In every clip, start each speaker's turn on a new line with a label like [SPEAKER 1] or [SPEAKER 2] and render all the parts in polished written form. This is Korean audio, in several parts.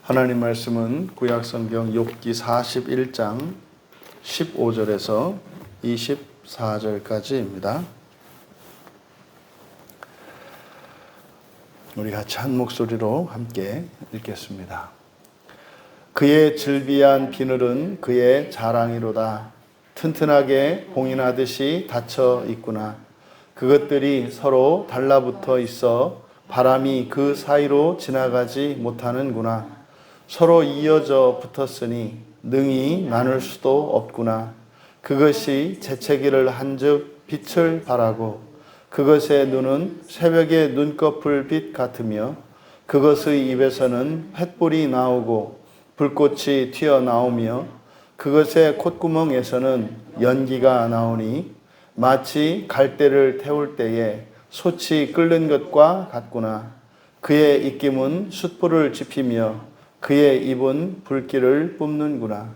[SPEAKER 1] 하나님 말씀은 구약성경 욥기 41장 15절에서 24절까지입니다. 우리 같이 한 목소리로 함께 읽겠습니다. 그의 즐비한 비늘은 그의 자랑이로다. 튼튼하게 봉인하듯이 닫혀 있구나. 그것들이 서로 달라붙어 있어 바람이 그 사이로 지나가지 못하는구나. 서로 이어져 붙었으니 능히 나눌 수도 없구나. 그것이 재채기를 한즉 빛을 발하고 그것의 눈은 새벽의 눈꺼풀 빛 같으며 그것의 입에서는 횃불이 나오고 불꽃이 튀어나오며 그것의 콧구멍에서는 연기가 나오니 마치 갈대를 태울 때에 솥이 끓는 것과 같구나. 그의 입김은 숯불을 지피며 그의 입은 불길을 뿜는구나.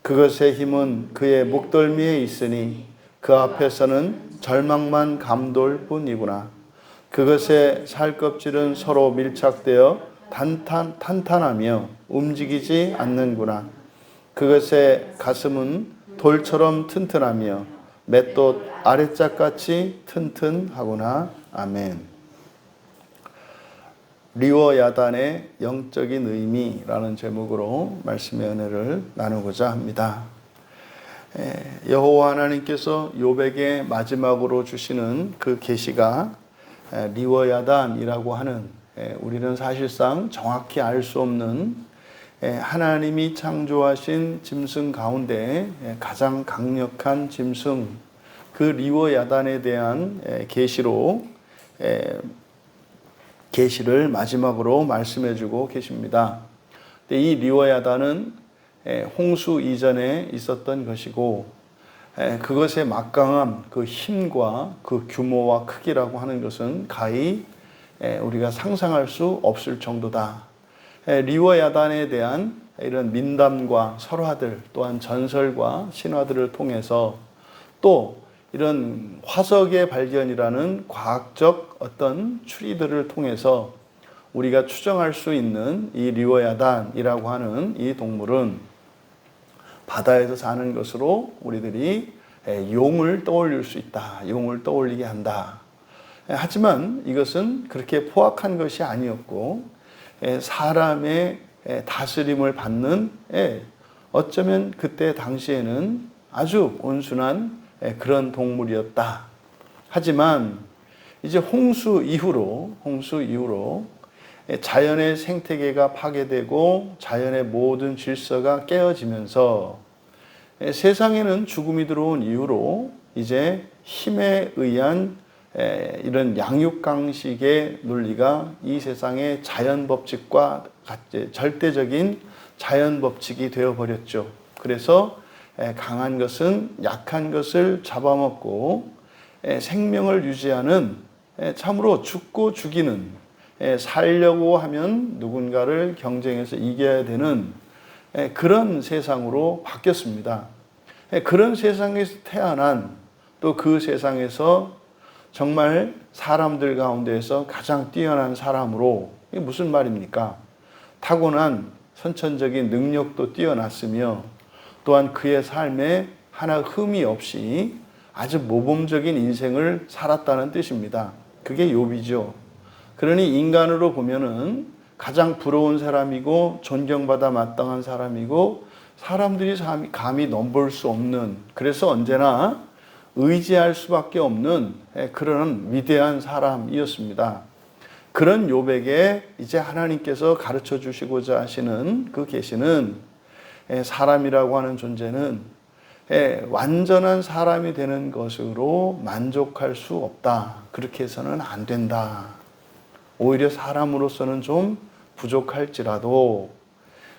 [SPEAKER 1] 그것의 힘은 그의 목덜미에 있으니 그 앞에서는 절망만 감돌 뿐이구나. 그것의 살껍질은 서로 밀착되어 탄탄하며 움직이지 않는구나. 그것의 가슴은 돌처럼 튼튼하며 맷돌 아래짝같이 튼튼하구나. 아멘. 리워야단의 영적인 의미라는 제목으로 말씀의 은혜를 나누고자 합니다. 여호와 하나님께서 욥에게 마지막으로 주시는 그 계시가 리워야단이라고 하는, 우리는 사실상 정확히 알 수 없는 하나님이 창조하신 짐승 가운데 가장 강력한 짐승, 그 리워야단에 대한 계시를 마지막으로 말씀해 주고 계십니다. 이 리워야단은 홍수 이전에 있었던 것이고, 그것의 막강한 그 힘과 그 규모와 크기라고 하는 것은 가히 우리가 상상할 수 없을 정도다. 리워야단에 대한 이런 민담과 설화들, 또한 전설과 신화들을 통해서, 또 이런 화석의 발견이라는 과학적 어떤 추리들을 통해서 우리가 추정할 수 있는 이 리워야단이라고 하는 이 동물은 바다에서 사는 것으로 우리들이 용을 떠올릴 수 있다. 용을 떠올리게 한다. 하지만 이것은 그렇게 포악한 것이 아니었고, 사람의 다스림을 받는, 어쩌면 그때 당시에는 아주 온순한 그런 동물이었다. 하지만 이제 홍수 이후로 자연의 생태계가 파괴되고 자연의 모든 질서가 깨어지면서 세상에는 죽음이 들어온 이후로 이제 힘에 의한 이런 양육강식의 논리가 이 세상의 자연 법칙과 절대적인 자연 법칙이 되어버렸죠. 그래서 강한 것은 약한 것을 잡아먹고 생명을 유지하는, 참으로 죽고 죽이는, 살려고 하면 누군가를 경쟁해서 이겨야 되는 그런 세상으로 바뀌었습니다. 그런 세상에서 태어난, 또 그 세상에서 정말 사람들 가운데에서 가장 뛰어난 사람으로, 이게 무슨 말입니까? 타고난 선천적인 능력도 뛰어났으며 또한 그의 삶에 하나 흠이 없이 아주 모범적인 인생을 살았다는 뜻입니다. 그게 욥이죠. 그러니 인간으로 보면은 가장 부러운 사람이고 존경받아 마땅한 사람이고 사람들이 감히 넘볼 수 없는, 그래서 언제나 의지할 수밖에 없는 그런 위대한 사람이었습니다. 그런 욥에게 이제 하나님께서 가르쳐 주시고자 하시는 그 계시는, 사람이라고 하는 존재는 완전한 사람이 되는 것으로 만족할 수 없다. 그렇게 해서는 안 된다. 오히려 사람으로서는 좀 부족할지라도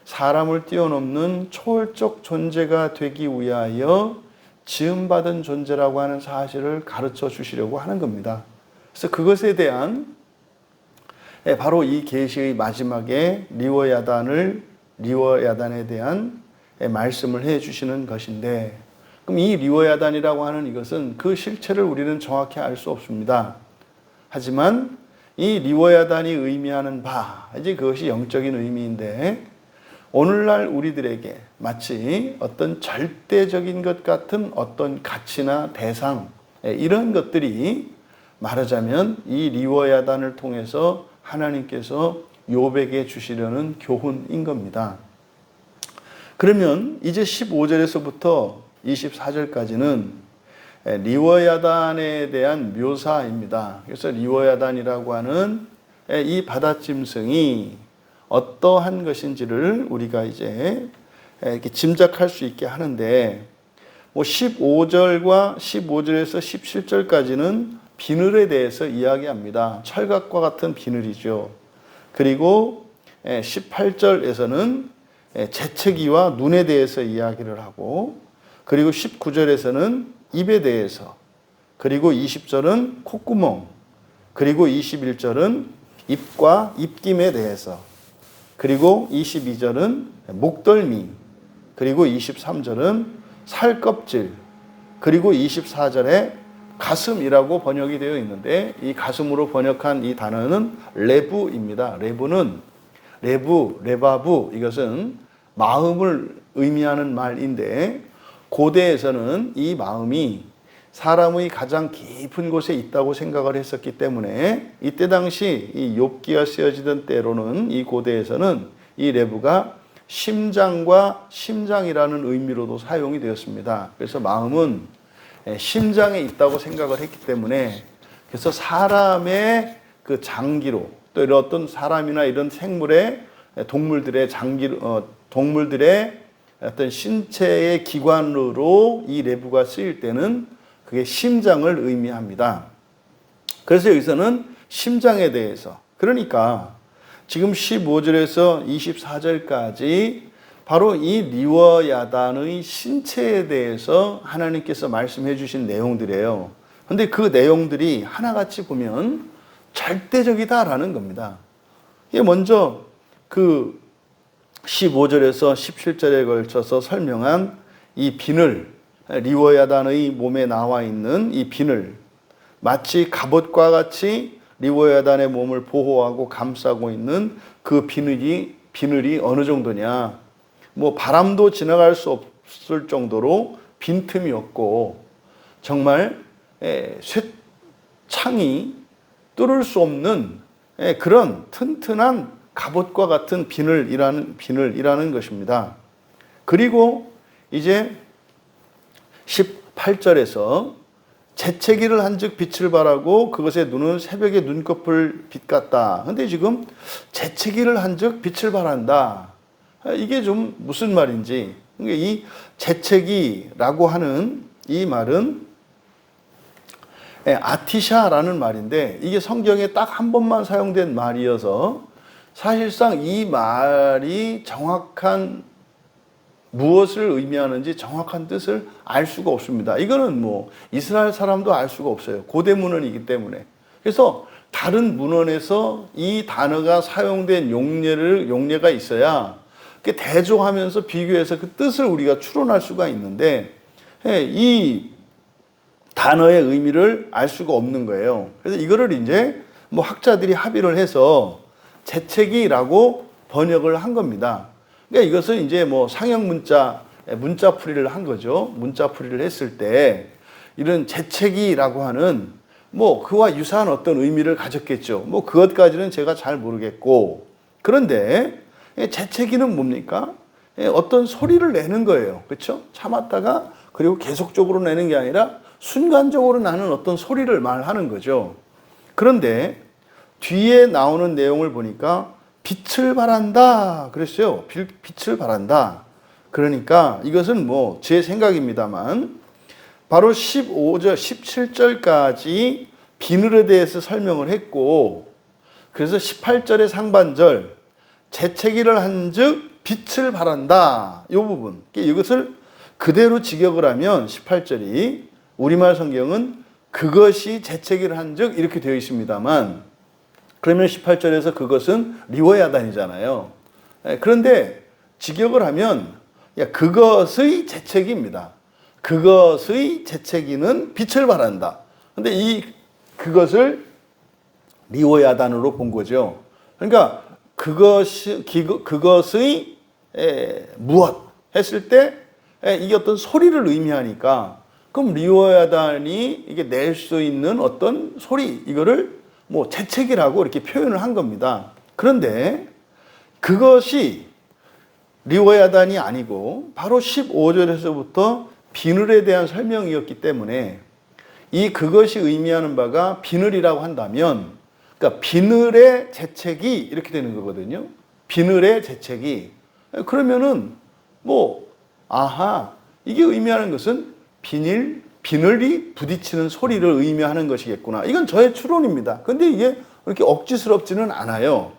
[SPEAKER 1] 사람을 뛰어넘는 초월적 존재가 되기 위하여 지음받은 존재라고 하는 사실을 가르쳐 주시려고 하는 겁니다. 그래서 그것에 대한, 바로 이 계시의 마지막에 리워야단에 대한 말씀을 해 주시는 것인데, 그럼 이 리워야단이라고 하는 이것은 그 실체를 우리는 정확히 알 수 없습니다. 하지만 이 리워야단이 의미하는 바, 이제 그것이 영적인 의미인데, 오늘날 우리들에게 마치 어떤 절대적인 것 같은 어떤 가치나 대상, 이런 것들이 말하자면 이 리워야단을 통해서 하나님께서 욥에게 주시려는 교훈인 겁니다. 그러면 이제 15절에서부터 24절까지는 리워야단에 대한 묘사입니다. 그래서 리워야단이라고 하는 이 바다짐승이 어떠한 것인지를 우리가 이제 이렇게 짐작할 수 있게 하는데, 15절과 15절에서 17절까지는 비늘에 대해서 이야기합니다. 철각과 같은 비늘이죠. 그리고 18절에서는 재채기와 눈에 대해서 이야기를 하고, 그리고 19절에서는 입에 대해서, 그리고 20절은 콧구멍, 그리고 21절은 입과 입김에 대해서, 그리고 22절은 목덜미, 그리고 23절은 살껍질, 그리고 24절에 가슴이라고 번역이 되어 있는데, 이 가슴으로 번역한 이 단어는 레부입니다. 레바부, 이것은 마음을 의미하는 말인데, 고대에서는 이 마음이 사람의 가장 깊은 곳에 있다고 생각을 했었기 때문에, 이때 당시 이 욥기가 쓰여지던 때로는 이 고대에서는 이 레부가 심장과 심장이라는 의미로도 사용이 되었습니다. 그래서 마음은 심장에 있다고 생각을 했기 때문에, 그래서 사람의 그 장기로, 또 이런 어떤 사람이나 이런 생물의 동물들의 장기로, 동물들의 어떤 신체의 기관으로 이 레부가 쓰일 때는 그게 심장을 의미합니다. 그래서 여기서는 심장에 대해서, 그러니까 지금 15절에서 24절까지 바로 이 리워야단의 신체에 대해서 하나님께서 말씀해 주신 내용들이에요. 그런데 그 내용들이 하나같이 보면 절대적이다라는 겁니다. 이게 먼저 그 15절에서 17절에 걸쳐서 설명한 이 비늘, 리워야단의 몸에 나와 있는 이 비늘, 마치 갑옷과 같이 리워야단의 몸을 보호하고 감싸고 있는 그 비늘이 어느 정도냐? 바람도 지나갈 수 없을 정도로 빈틈이 없고, 정말 쇠창이 뚫을 수 없는 그런 튼튼한 갑옷과 같은 비늘이라는 것입니다. 그리고 이제 18절에서 재채기를 한즉 빛을 발하고 그것의 눈은 새벽의 눈꺼풀 빛 같다. 근데 지금 재채기를 한즉 빛을 발한다. 이게 좀 무슨 말인지. 이 재채기라고 하는 이 말은 아티샤라는 말인데, 이게 성경에 딱 한 번만 사용된 말이어서 사실상 이 말이 정확한 무엇을 의미하는지 정확한 뜻을 알 수가 없습니다. 이거는 이스라엘 사람도 알 수가 없어요. 고대 문헌이기 때문에. 그래서 다른 문헌에서 이 단어가 사용된 용례가 있어야 대조하면서 비교해서 그 뜻을 우리가 추론할 수가 있는데, 이 단어의 의미를 알 수가 없는 거예요. 그래서 이거를 이제 학자들이 합의를 해서 재채기라고 번역을 한 겁니다. 그러니까 이것은 이제 상형 문자풀이를 한 거죠. 문자풀이를 했을 때 이런 재채기라고 하는 그와 유사한 어떤 의미를 가졌겠죠. 그것까지는 제가 잘 모르겠고, 그런데 재채기는 뭡니까? 어떤 소리를 내는 거예요. 그렇죠? 참았다가 그리고 계속적으로 내는 게 아니라 순간적으로 나는 어떤 소리를 말하는 거죠. 그런데 뒤에 나오는 내용을 보니까 빛을 발한다 그랬어요. 빛을 발한다. 그러니까 이것은 제 생각입니다만 바로 15절, 17절까지 비늘에 대해서 설명을 했고, 그래서 18절의 상반절 재채기를 한즉 빛을 발한다. 이 부분. 이것을 그대로 직역을 하면 18절이 우리말 성경은 그것이 재채기를 한즉 이렇게 되어 있습니다만, 그러면 18절에서 그것은 리워야단이잖아요. 그런데 직역을 하면 그것의 재채기입니다. 그것의 재채기는 빛을 발한다. 그런데 그것을 리워야단으로 본 거죠. 그러니까 그것의 무엇 했을 때 이게 어떤 소리를 의미하니까 그럼 리워야단이 이게 낼 수 있는 어떤 소리 이거를 뭐 재채기라고 이렇게 표현을 한 겁니다. 그런데 그것이 리워야단이 아니고 바로 15절에서부터 비늘에 대한 설명이었기 때문에 이 그것이 의미하는 바가 비늘이라고 한다면 그러니까 비늘의 재채기 이렇게 되는 거거든요. 비늘의 재채기. 그러면은 뭐 아하 이게 의미하는 것은 비늘이 부딪히는 소리를 의미하는 것이겠구나. 이건 저의 추론입니다. 근데 이게 그렇게 억지스럽지는 않아요.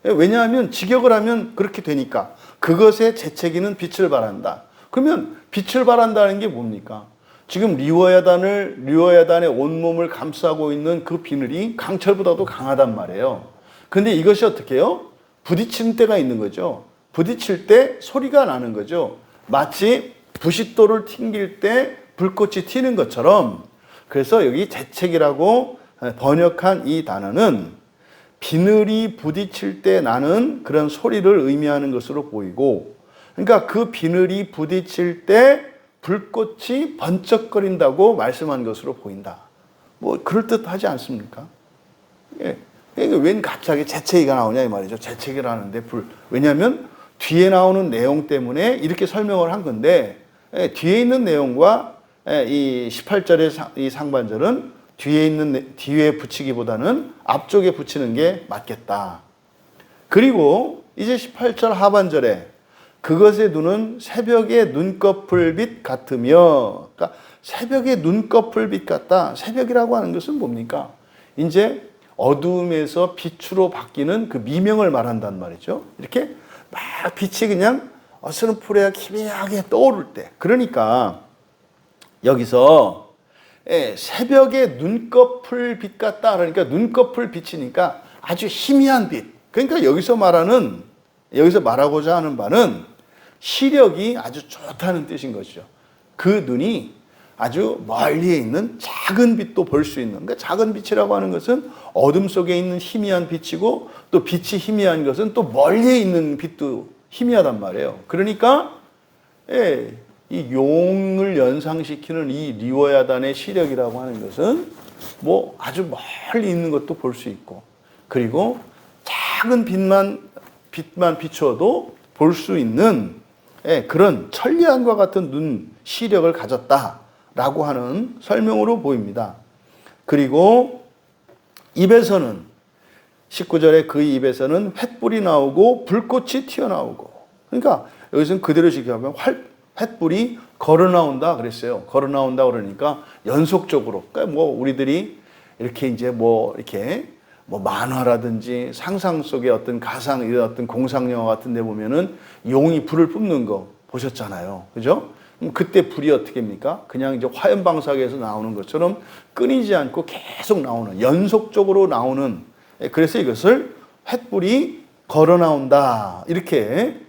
[SPEAKER 1] 왜냐하면 직역을 하면 그렇게 되니까 그것의 재채기는 빛을 발한다. 그러면 빛을 발한다는 게 뭡니까? 지금 리워야단의 온몸을 감싸고 있는 그 비늘이 강철보다도 강하단 말이에요. 근데 이것이 어떻게 해요? 부딪히는 때가 있는 거죠. 부딪힐 때 소리가 나는 거죠. 마치 부싯돌을 튕길 때 불꽃이 튀는 것처럼. 그래서 여기 재채기라고 번역한 이 단어는 비늘이 부딪힐 때 나는 그런 소리를 의미하는 것으로 보이고, 그러니까 그 비늘이 부딪힐 때 불꽃이 번쩍거린다고 말씀한 것으로 보인다. 뭐 그럴듯하지 않습니까? 예. 웬 갑자기 재채기가 나오냐 이 말이죠. 재채기를 하는데 왜냐하면 뒤에 나오는 내용 때문에 이렇게 설명을 한 건데 뒤에 있는 내용과 이 18절의 이 상반절은 뒤에 붙이기보다는 앞쪽에 붙이는 게 맞겠다. 그리고 이제 18절 하반절에 그것의 눈은 새벽의 눈꺼풀빛 같으며, 그러니까 새벽의 눈꺼풀빛 같다. 새벽이라고 하는 것은 뭡니까? 이제 어두움에서 빛으로 바뀌는 그 미명을 말한단 말이죠. 이렇게 막 빛이 그냥 어스름푸레 기미하게 떠오를 때. 그러니까 여기서 새벽의 눈꺼풀 빛 같다. 그러니까 눈꺼풀 빛이니까 아주 희미한 빛. 그러니까 여기서 말하고자 하는 바는 시력이 아주 좋다는 뜻인 것이죠. 그 눈이 아주 멀리에 있는 작은 빛도 볼 수 있는, 그러니까 작은 빛이라고 하는 것은 어둠 속에 있는 희미한 빛이고, 또 빛이 희미한 것은 또 멀리에 있는 빛도 희미하단 말이에요. 그러니까 이 용을 연상시키는 이 리워야단의 시력이라고 하는 것은 뭐 아주 멀리 있는 것도 볼 수 있고, 그리고 작은 빛만 비추어도 볼 수 있는 그런 천리안과 같은 눈 시력을 가졌다라고 하는 설명으로 보입니다. 그리고 입에서는 19절에 그 입에서는 횃불이 나오고 불꽃이 튀어나오고, 그러니까 여기서는 그대로 지켜보면 횃불이 걸어 나온다 그랬어요. 걸어 나온다 그러니까 연속적으로, 그러니까 뭐 우리들이 이렇게 이제 이렇게 만화라든지 상상 속의 어떤 가상, 이런 어떤 공상영화 같은 데 보면은 용이 불을 뿜는 거 보셨잖아요. 그죠? 그때 불이 어떻게 합니까? 그냥 이제 화염방사기에서 나오는 것처럼 끊이지 않고 계속 나오는, 연속적으로 나오는, 그래서 이것을 횃불이 걸어 나온다. 이렇게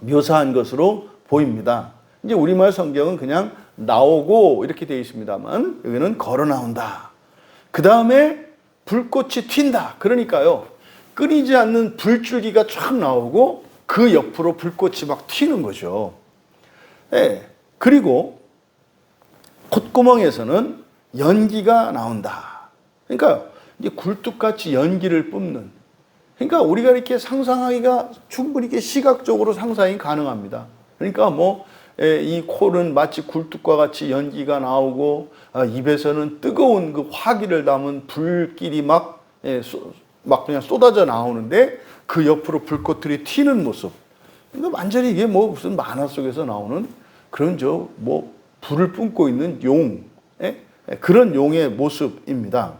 [SPEAKER 1] 묘사한 것으로 보입니다. 이제 우리말 성경은 그냥 나오고 이렇게 되어 있습니다만, 여기는 걸어 나온다. 그 다음에 불꽃이 튄다. 그러니까요, 끊이지 않는 불줄기가 쫙 나오고 그 옆으로 불꽃이 막 튀는 거죠. 그리고 콧구멍에서는 연기가 나온다. 그러니까 이제 굴뚝같이 연기를 뿜는. 그러니까 우리가 이렇게 상상하기가 충분히 이렇게 시각적으로 상상이 가능합니다. 그러니까 이 코는 마치 굴뚝과 같이 연기가 나오고, 입에서는 뜨거운 그 화기를 담은 불길이 막 그냥 쏟아져 나오는데 그 옆으로 불꽃들이 튀는 모습. 그러니까 완전히 이게 무슨 만화 속에서 나오는 그런 불을 뿜고 있는 용, 그런 용의 모습입니다.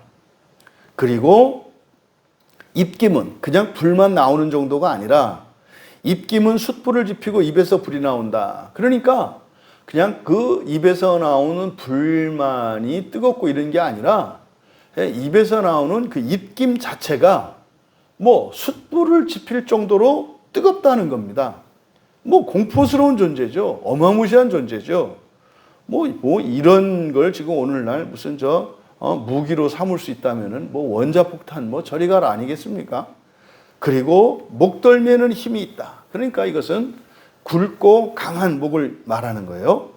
[SPEAKER 1] 그리고 입김은 그냥 불만 나오는 정도가 아니라 입김은 숯불을 지피고 입에서 불이 나온다. 그러니까 그냥 그 입에서 나오는 불만이 뜨겁고 이런 게 아니라 입에서 나오는 그 입김 자체가 숯불을 지필 정도로 뜨겁다는 겁니다. 공포스러운 존재죠. 어마무시한 존재죠. 이런 걸 지금 오늘날 무슨 무기로 삼을 수 있다면은 원자폭탄 저리 가라 아니겠습니까? 그리고 목덜미에는 힘이 있다. 그러니까 이것은 굵고 강한 목을 말하는 거예요.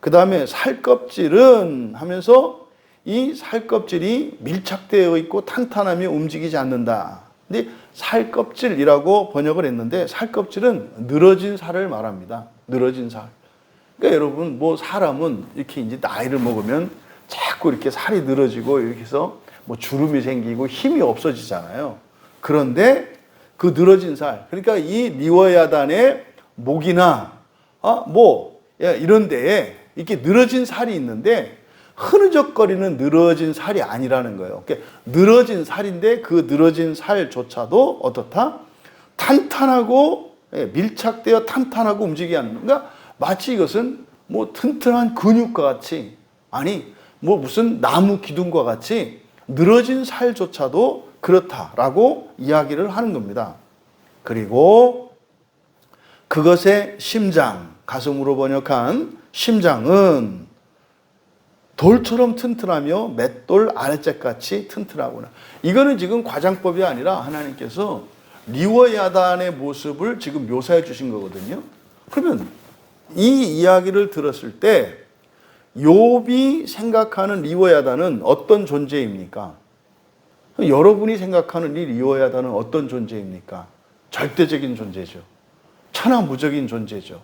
[SPEAKER 1] 그 다음에 살껍질은 하면서 이 살껍질이 밀착되어 있고 탄탄하며 움직이지 않는다. 근데 살껍질이라고 번역을 했는데 살껍질은 늘어진 살을 말합니다. 늘어진 살. 그러니까 여러분 뭐 사람은 이렇게 이제 나이를 먹으면 자꾸 이렇게 살이 늘어지고 이렇게 해서 뭐 주름이 생기고 힘이 없어지잖아요. 그런데 그 늘어진 살, 그러니까 이 리워야단의 목이나 이런 데에 이렇게 늘어진 살이 있는데 흐느적거리는 늘어진 살이 아니라는 거예요. 그러니까 늘어진 살인데 그 늘어진 살조차도 어떻다? 탄탄하고 밀착되어 탄탄하고 움직이지 않는. 그러니까 마치 이것은 뭐 튼튼한 근육과 같이, 아니 뭐 무슨 나무 기둥과 같이 늘어진 살조차도 그렇다라고 이야기를 하는 겁니다. 그리고 그것의 심장, 가슴으로 번역한 심장은 돌처럼 튼튼하며 맷돌 아래짝같이 튼튼하구나. 이거는 지금 과장법이 아니라 하나님께서 리워야단의 모습을 지금 묘사해 주신 거거든요. 그러면 이 이야기를 들었을 때 욥이 생각하는 리워야단은 어떤 존재입니까? 여러분이 생각하는 이 리워야단은 어떤 존재입니까? 절대적인 존재죠. 천하무적인 존재죠.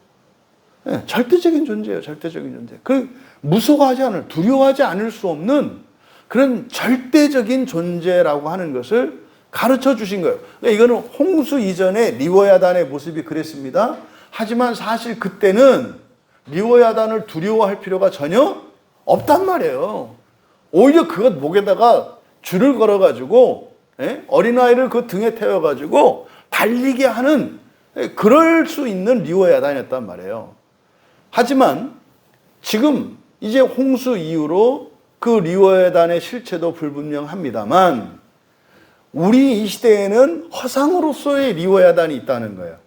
[SPEAKER 1] 네, 절대적인 존재예요. 절대적인 존재. 그 무서워하지 않을, 두려워하지 않을 수 없는 그런 절대적인 존재라고 하는 것을 가르쳐 주신 거예요. 그러니까 이거는 홍수 이전의 리워야단의 모습이 그랬습니다. 하지만 사실 그때는 리워야단을 두려워할 필요가 전혀 없단 말이에요. 오히려 그것 목에다가 줄을 걸어가지고 어린아이를 그 등에 태워가지고 달리게 하는 그럴 수 있는 리워야단이었단 말이에요. 하지만 지금 이제 홍수 이후로 그 리워야단의 실체도 불분명합니다만 우리 이 시대에는 허상으로서의 리워야단이 있다는 거예요.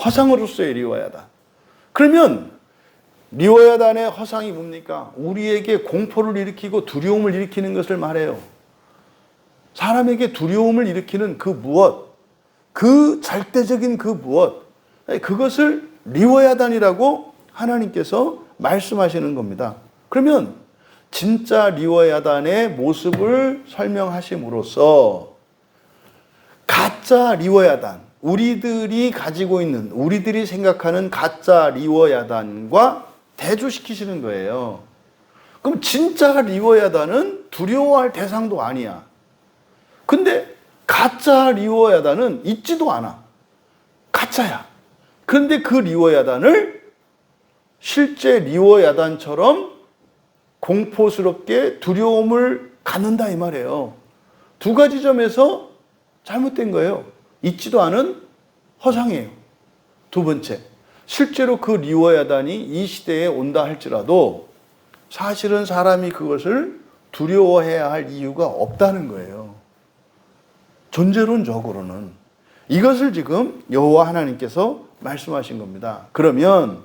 [SPEAKER 1] 허상으로서의 리워야단. 그러면 리워야단의 허상이 뭡니까? 우리에게 공포를 일으키고 두려움을 일으키는 것을 말해요. 사람에게 두려움을 일으키는 그 무엇, 그 절대적인 그 무엇, 그것을 리워야단이라고 하나님께서 말씀하시는 겁니다. 그러면 진짜 리워야단의 모습을 설명하심으로써 가짜 리워야단, 우리들이 가지고 있는, 우리들이 생각하는 가짜 리워야단과 대조시키시는 거예요. 그럼 진짜 리워야단은 두려워할 대상도 아니야. 근데 가짜 리워야단은 있지도 않아. 가짜야. 그런데 그 리워야단을 실제 리워야단처럼 공포스럽게 두려움을 갖는다 이 말이에요. 두 가지 점에서 잘못된 거예요. 있지도 않은 허상이에요. 두 번째, 실제로 그 리워야단이 이 시대에 온다 할지라도 사실은 사람이 그것을 두려워해야 할 이유가 없다는 거예요. 존재론적으로는. 이것을 지금 여호와 하나님께서 말씀하신 겁니다. 그러면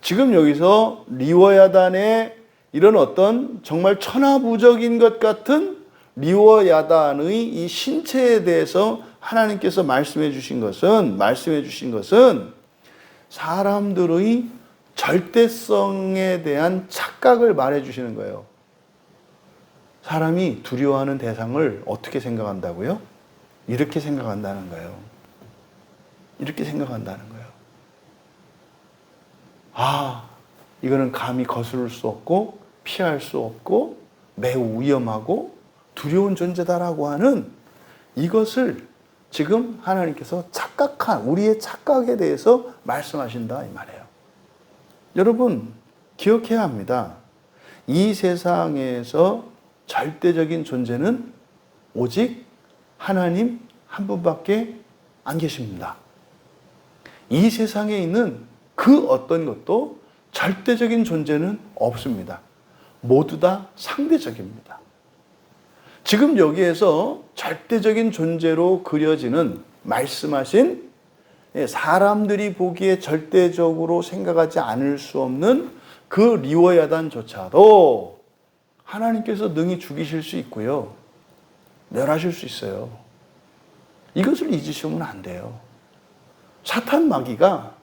[SPEAKER 1] 지금 여기서 리워야단의 이런 어떤 정말 천하무적인 것 같은 리워야단의 이 신체에 대해서 하나님께서 말씀해 주신 것은 사람들의 절대성에 대한 착각을 말해 주시는 거예요. 사람이 두려워하는 대상을 어떻게 생각한다고요? 이렇게 생각한다는 거예요. 이렇게 생각한다는 거예요. 아, 이거는 감히 거스를 수 없고 피할 수 없고 매우 위험하고 두려운 존재다라고 하는 이것을 지금 하나님께서 착각한 우리의 착각에 대해서 말씀하신다 이 말이에요. 여러분 기억해야 합니다. 이 세상에서 절대적인 존재는 오직 하나님 한 분밖에 안 계십니다. 이 세상에 있는 그 어떤 것도 절대적인 존재는 없습니다. 모두 다 상대적입니다. 지금 여기에서 절대적인 존재로 그려지는 말씀하신 사람들이 보기에 절대적으로 생각하지 않을 수 없는 그 리워야단조차도 하나님께서 능히 죽이실 수 있고요. 멸하실 수 있어요. 이것을 잊으시면 안 돼요. 사탄 마귀가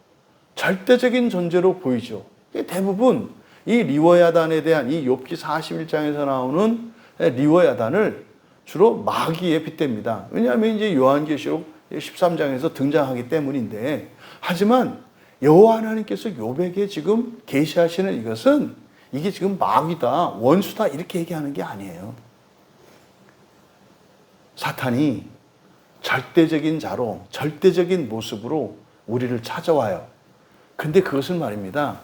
[SPEAKER 1] 절대적인 존재로 보이죠. 대부분 이 리워야단에 대한 이 욥기 41장에서 나오는 리워야단을 주로 마귀에 빗댑니다. 왜냐하면 이제 요한계시록 13장에서 등장하기 때문인데, 하지만 여호와 하나님께서 욥에게 지금 계시하시는 이것은 이게 지금 마귀다, 원수다 이렇게 얘기하는 게 아니에요. 사탄이 절대적인 자로, 절대적인 모습으로 우리를 찾아와요. 근데 그것은 말입니다,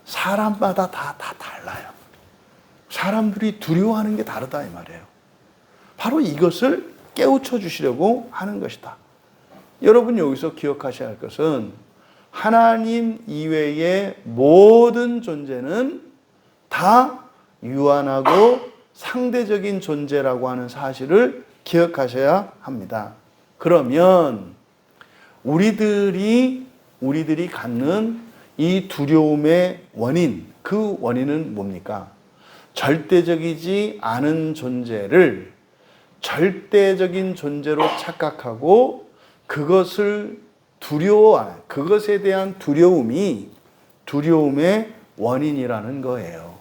[SPEAKER 1] 사람마다 다 달라요. 사람들이 두려워하는 게 다르다 이 말이에요. 바로 이것을 깨우쳐 주시려고 하는 것이다. 여러분 여기서 기억하셔야 할 것은 하나님 이외의 모든 존재는 다 유한하고 상대적인 존재라고 하는 사실을 기억하셔야 합니다. 그러면 우리들이 갖는 이 두려움의 원인, 그 원인은 뭡니까? 절대적이지 않은 존재를 절대적인 존재로 착각하고 그것을 두려워하는, 그것에 대한 두려움이 두려움의 원인이라는 거예요.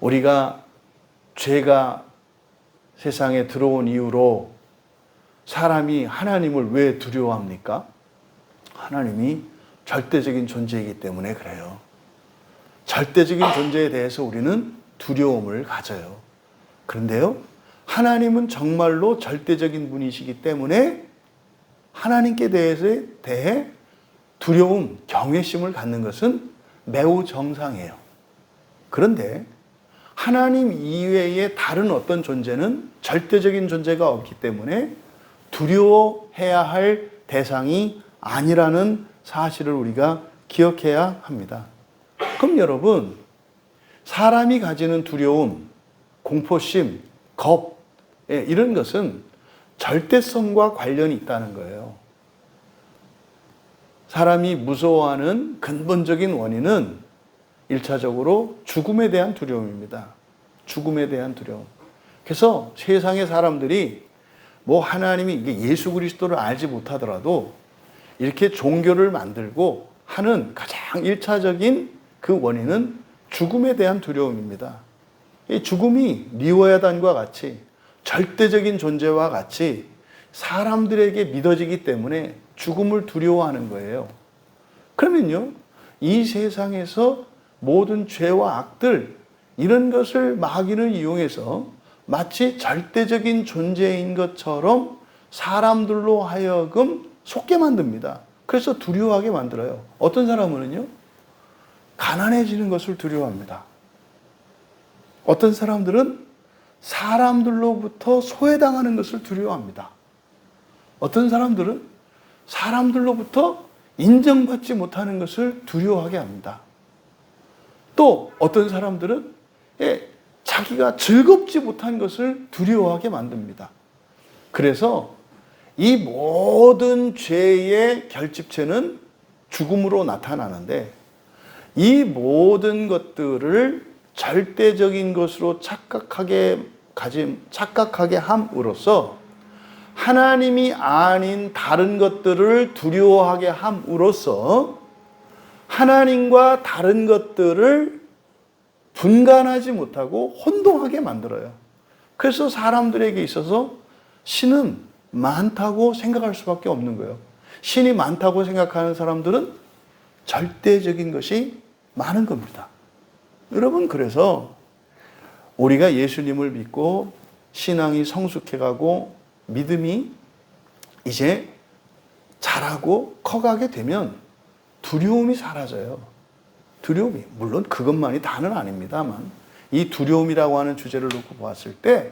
[SPEAKER 1] 우리가 죄가 세상에 들어온 이후로 사람이 하나님을 왜 두려워합니까? 하나님이 절대적인 존재이기 때문에 그래요. 절대적인 존재에 대해서 우리는 두려움을 가져요. 그런데요, 하나님은 정말로 절대적인 분이시기 때문에 하나님께 대해 두려움, 경외심을 갖는 것은 매우 정상이에요. 그런데 하나님 이외의 다른 어떤 존재는 절대적인 존재가 없기 때문에 두려워해야 할 대상이 아니라는 사실을 우리가 기억해야 합니다. 그럼 여러분, 사람이 가지는 두려움, 공포심, 겁, 이런 것은 절대성과 관련이 있다는 거예요. 사람이 무서워하는 근본적인 원인은 1차적으로 죽음에 대한 두려움입니다. 죽음에 대한 두려움. 그래서 세상의 사람들이 뭐 하나님이 이게 예수 그리스도를 알지 못하더라도 이렇게 종교를 만들고 하는 가장 1차적인 그 원인은 죽음에 대한 두려움입니다. 이 죽음이 리워야단과 같이 절대적인 존재와 같이 사람들에게 믿어지기 때문에 죽음을 두려워하는 거예요. 그러면요, 이 세상에서 모든 죄와 악들, 이런 것을 마귀는 이용해서 마치 절대적인 존재인 것처럼 사람들로 하여금 속게 만듭니다. 그래서 두려워하게 만들어요. 어떤 사람은요, 가난해지는 것을 두려워합니다. 어떤 사람들은 사람들로부터 소외당하는 것을 두려워합니다. 어떤 사람들은 사람들로부터 인정받지 못하는 것을 두려워하게 합니다. 또 어떤 사람들은 자기가 즐겁지 못한 것을 두려워하게 만듭니다. 그래서 이 모든 죄의 결집체는 죽음으로 나타나는데, 이 모든 것들을 절대적인 것으로 착각하게 함으로써 하나님이 아닌 다른 것들을 두려워하게 함으로써 하나님과 다른 것들을 분간하지 못하고 혼동하게 만들어요. 그래서 사람들에게 있어서 신은 많다고 생각할 수밖에 없는 거예요. 신이 많다고 생각하는 사람들은 절대적인 것이 많은 겁니다. 여러분, 그래서 우리가 예수님을 믿고 신앙이 성숙해가고 믿음이 이제 자라고 커가게 되면 두려움이 사라져요. 두려움이, 물론 그것만이 다는 아닙니다만, 이 두려움이라고 하는 주제를 놓고 보았을 때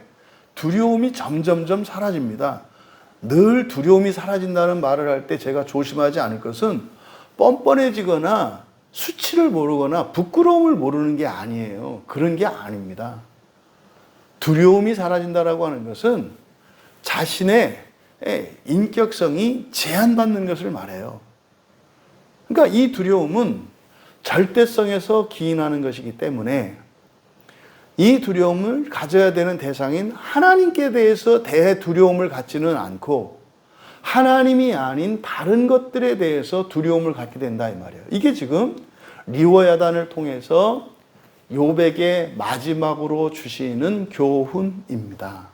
[SPEAKER 1] 두려움이 점점점 사라집니다. 늘 두려움이 사라진다는 말을 할 때 제가 조심하지 않을 것은 뻔뻔해지거나 수치를 모르거나 부끄러움을 모르는 게 아니에요. 그런 게 아닙니다. 두려움이 사라진다라고 하는 것은 자신의 인격성이 제한받는 것을 말해요. 그러니까 이 두려움은 절대성에서 기인하는 것이기 때문에 이 두려움을 가져야 되는 대상인 하나님께 대해서 두려움을 갖지는 않고 하나님이 아닌 다른 것들에 대해서 두려움을 갖게 된다 이 말이에요. 이게 지금 리워야단을 통해서 욥에게 마지막으로 주시는 교훈입니다.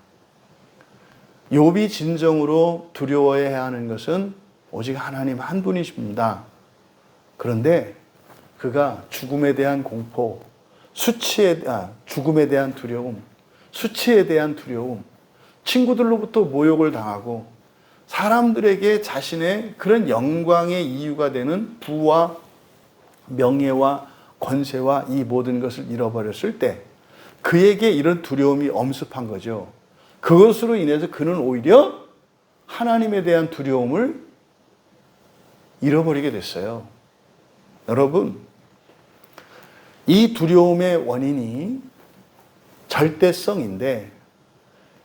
[SPEAKER 1] 욥이 진정으로 두려워해야 하는 것은 오직 하나님 한 분이십니다. 그런데 그가 죽음에 대한 공포, 죽음에 대한 두려움, 수치에 대한 두려움, 친구들로부터 모욕을 당하고 사람들에게 자신의 그런 영광의 이유가 되는 부와 명예와 권세와 이 모든 것을 잃어버렸을 때 그에게 이런 두려움이 엄습한 거죠. 그것으로 인해서 그는 오히려 하나님에 대한 두려움을 잃어버리게 됐어요. 여러분, 이 두려움의 원인이 절대성인데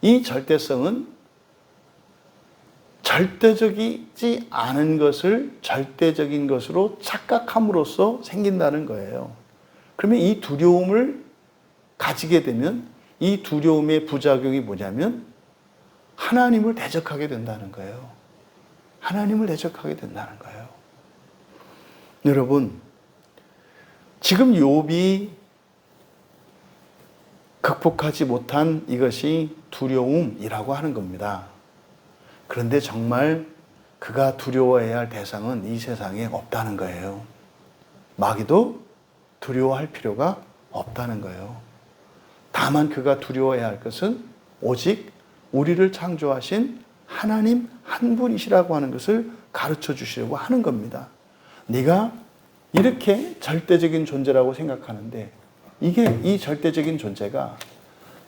[SPEAKER 1] 이 절대성은 절대적이지 않은 것을 절대적인 것으로 착각함으로써 생긴다는 거예요. 그러면 이 두려움을 가지게 되면 이 두려움의 부작용이 뭐냐면 하나님을 대적하게 된다는 거예요. 하나님을 대적하게 된다는 거예요. 여러분, 지금 욥이 극복하지 못한 이것이 두려움이라고 하는 겁니다. 그런데 정말 그가 두려워해야 할 대상은 이 세상에 없다는 거예요. 마귀도 두려워할 필요가 없다는 거예요. 다만 그가 두려워해야 할 것은 오직 우리를 창조하신 하나님 한 분이시라고 하는 것을 가르쳐 주시려고 하는 겁니다. 네가 이렇게 절대적인 존재라고 생각하는데 이게 이 절대적인 존재가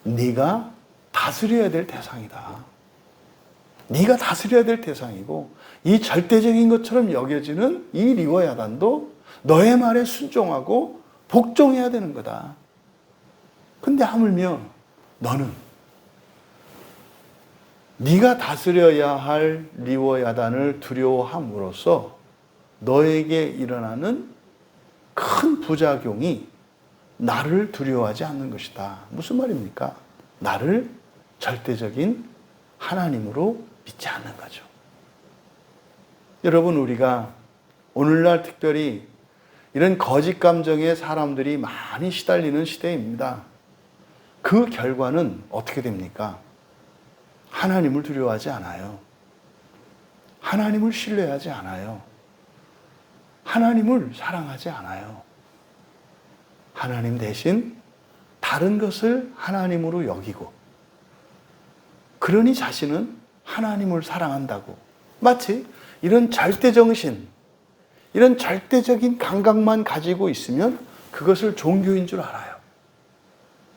[SPEAKER 1] 네가 다스려야 될 대상이다. 네가 다스려야 될 대상이고 이 절대적인 것처럼 여겨지는 이 리워야단도 너의 말에 순종하고 복종해야 되는 거다. 근데 하물며 너는 네가 다스려야 할 리워야단을 두려워함으로써 너에게 일어나는 큰 부작용이 나를 두려워하지 않는 것이다. 무슨 말입니까? 나를 절대적인 하나님으로 믿지 않는 거죠. 여러분, 우리가 오늘날 특별히 이런 거짓 감정에 사람들이 많이 시달리는 시대입니다. 그 결과는 어떻게 됩니까? 하나님을 두려워하지 않아요. 하나님을 신뢰하지 않아요. 하나님을 사랑하지 않아요. 하나님 대신 다른 것을 하나님으로 여기고 그러니 자신은 하나님을 사랑한다고 마치 이런 절대정신, 이런 절대적인 감각만 가지고 있으면 그것을 종교인 줄 알아요.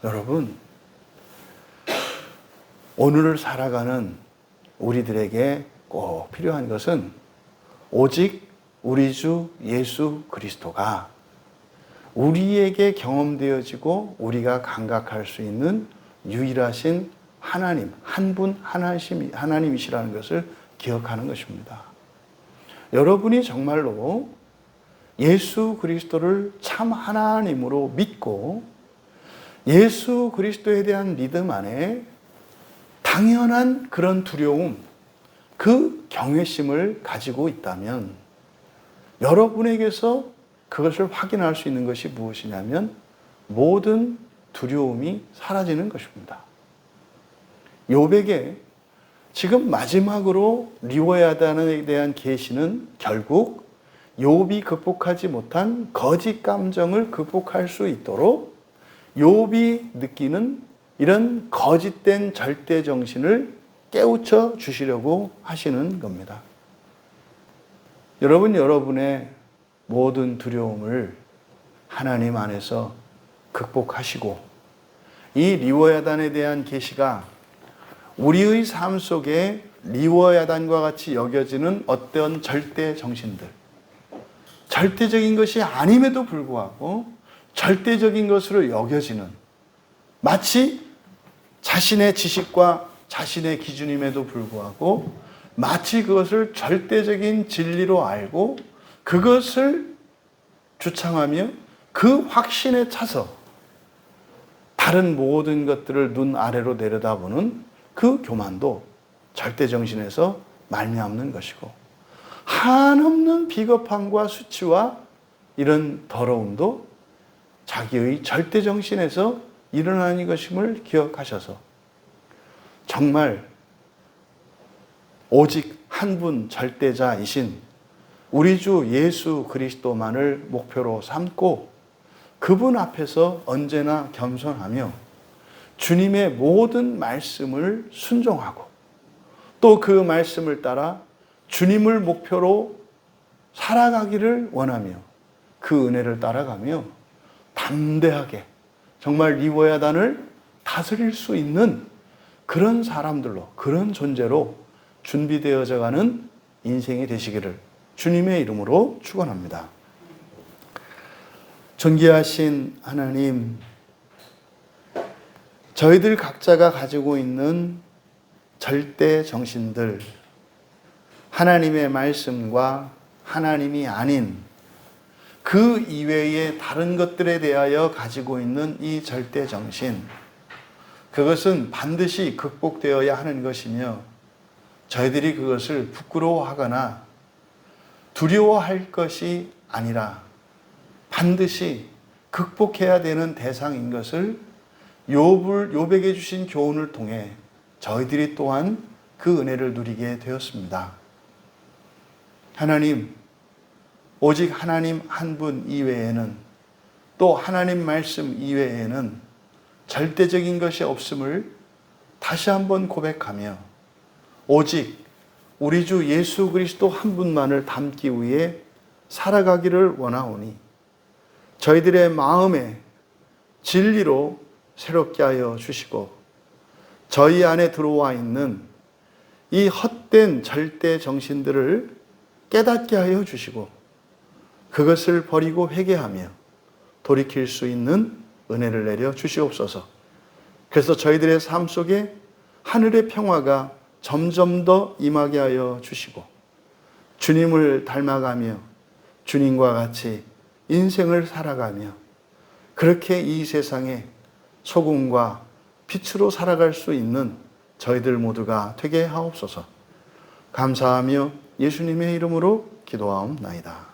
[SPEAKER 1] 여러분, 오늘을 살아가는 우리들에게 꼭 필요한 것은 오직 우리 주 예수 그리스도가 우리에게 경험되어지고 우리가 감각할 수 있는 유일하신 하나님, 한 분 하나님이시라는 것을 기억하는 것입니다. 여러분이 정말로 예수 그리스도를 참 하나님으로 믿고 예수 그리스도에 대한 믿음 안에 당연한 그런 두려움, 그 경외심을 가지고 있다면 여러분에게서 그것을 확인할 수 있는 것이 무엇이냐면 모든 두려움이 사라지는 것입니다. 욥에게 지금 마지막으로 리워야단에 대한 계시는 결국 욥이 극복하지 못한 거짓 감정을 극복할 수 있도록 욥이 느끼는 이런 거짓된 절대 정신을 깨우쳐 주시려고 하시는 겁니다. 여러분, 여러분의 모든 두려움을 하나님 안에서 극복하시고 이 리워야단에 대한 계시가 우리의 삶 속에 리워야단과 같이 여겨지는 어떤 절대 정신들, 절대적인 것이 아님에도 불구하고 절대적인 것으로 여겨지는 마치 자신의 지식과 자신의 기준임에도 불구하고 마치 그것을 절대적인 진리로 알고 그것을 주창하며 그 확신에 차서 다른 모든 것들을 눈 아래로 내려다보는 그 교만도 절대정신에서 말미암는 것이고, 한없는 비겁함과 수치와 이런 더러움도 자기의 절대정신에서 일어나는 것임을 기억하셔서 정말 오직 한 분 절대자이신 우리 주 예수 그리스도만을 목표로 삼고 그분 앞에서 언제나 겸손하며 주님의 모든 말씀을 순종하고 또 그 말씀을 따라 주님을 목표로 살아가기를 원하며 그 은혜를 따라가며 담대하게 정말 리워야단을 다스릴 수 있는 그런 사람들로, 그런 존재로 준비되어져 가는 인생이 되시기를 주님의 이름으로 축원합니다. 존귀하신 하나님, 저희들 각자가 가지고 있는 절대 정신들, 하나님의 말씀과 하나님이 아닌 그 이외의 다른 것들에 대하여 가지고 있는 이 절대 정신, 그것은 반드시 극복되어야 하는 것이며 저희들이 그것을 부끄러워하거나 두려워할 것이 아니라 반드시 극복해야 되는 대상인 것을 욥에게 주신 교훈을 통해 저희들이 또한 그 은혜를 누리게 되었습니다. 하나님, 오직 하나님 한 분 이외에는, 또 하나님 말씀 이외에는 절대적인 것이 없음을 다시 한번 고백하며 오직 우리 주 예수 그리스도 한 분만을 닮기 위해 살아가기를 원하오니 저희들의 마음에 진리로 새롭게 하여 주시고 저희 안에 들어와 있는 이 헛된 절대 정신들을 깨닫게 하여 주시고 그것을 버리고 회개하며 돌이킬 수 있는 은혜를 내려 주시옵소서. 그래서 저희들의 삶 속에 하늘의 평화가 점점 더 임하게 하여 주시고 주님을 닮아가며 주님과 같이 인생을 살아가며 그렇게 이 세상에 소금과 빛으로 살아갈 수 있는 저희들 모두가 되게 하옵소서. 감사하며 예수님의 이름으로 기도하옵나이다.